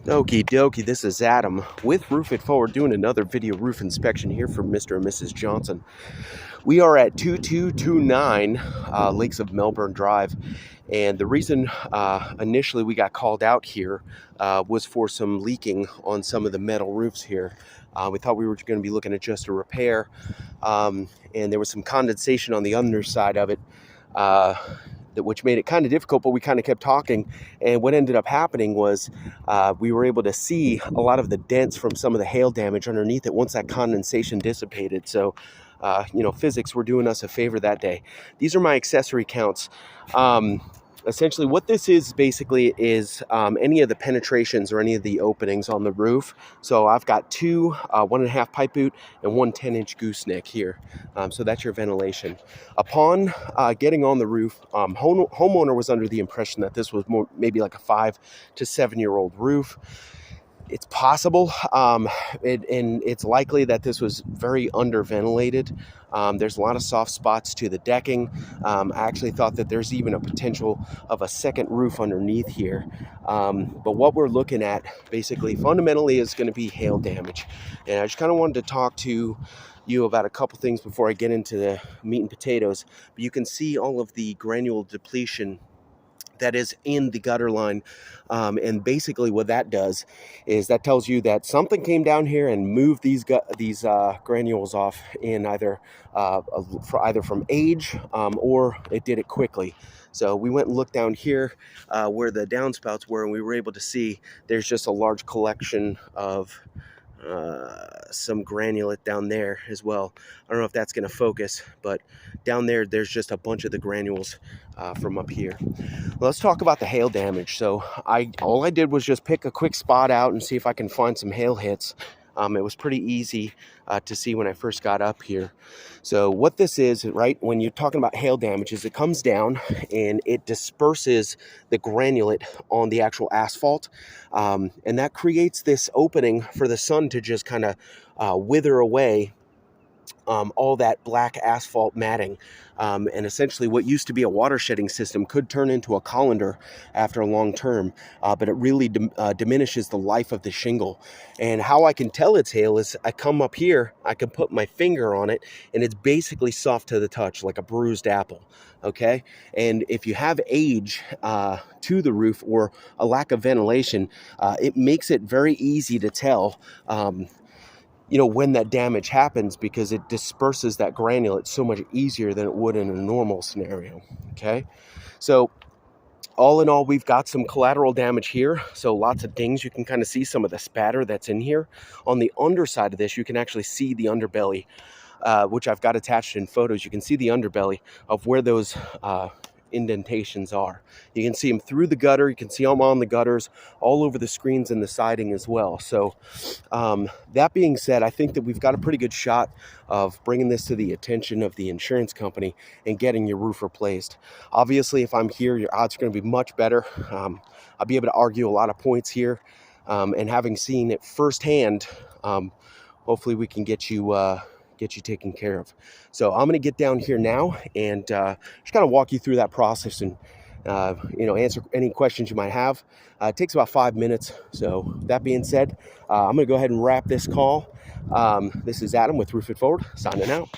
Okie dokie, this is Adam with Roof It Forward doing another video roof inspection here for Mr. and Mrs. Johnson. We are at 2229 Lakes of Melbourne Drive, and the reason initially we got called out here was for some leaking on some of the metal roofs here. We thought we were going to be looking at just a repair, and there was some condensation on the underside of it. Which made it kind of difficult, but we kind of kept talking, and what ended up happening was we were able to see a lot of the dents from some of the hail damage underneath it once that condensation dissipated. So physics were doing us a favor that day. These are my accessory counts. Essentially what this is basically is any of the penetrations or any of the openings on the roof. So I've got two 1.5 pipe boot and one 10-inch gooseneck here. So that's your ventilation. Upon getting on the roof, homeowner was under the impression that this was maybe like a 5 to 7 year old roof. It's possible, and it's likely that this was very underventilated. There's a lot of soft spots to the decking. I actually thought that there's even a potential of a second roof underneath here. But what we're looking at basically fundamentally is going to be hail damage. And I just kind of wanted to talk to you about a couple things before I get into the meat and potatoes. But you can see all of the granule depletion that is in the gutter line, and basically what that does is that tells you that something came down here and moved these granules off in either from age or it did it quickly. So we went and looked down here where the downspouts were, and we were able to see there's just a large collection of some granulate down there as well. I don't know if that's going to focus, but down there's just a bunch of the granules from up here. Let's talk about the hail damage. So all I did was just pick a quick spot out and see if I can find some hail hits. It was pretty easy to see when I first got up here. So what this is, right, when you're talking about hail damage, is it comes down and it disperses the granulate on the actual asphalt. And that creates this opening for the sun to just kind of wither away all that black asphalt matting. And essentially what used to be a water shedding system could turn into a colander after a long term, but it really diminishes the life of the shingle. And how I can tell it's hail is I come up here, I can put my finger on it, and it's basically soft to the touch, like a bruised apple. Okay, and if you have age to the roof or a lack of ventilation, it makes it very easy to tell when that damage happens, because it disperses that granulate so much easier than it would in a normal scenario. Okay, so all in all, we've got some collateral damage here. So lots of dings. You can kind of see some of the spatter that's in here. On the underside of this, you can actually see the underbelly, which I've got attached in photos. You can see the underbelly of where those indentations are. You can see them through the gutter. You can see them on the gutters, all over the screens and the siding as well. So that being said, I think that we've got a pretty good shot of bringing this to the attention of the insurance company and getting your roof replaced. Obviously, if I'm here, your odds are going to be much better. I'll be able to argue a lot of points here, and having seen it firsthand, hopefully we can get you taken care of. So I'm going to get down here now and just kind of walk you through that process and answer any questions you might have. It takes about 5 minutes. So that being said, I'm going to go ahead and wrap this call. This is Adam with Roof It Forward, signing out.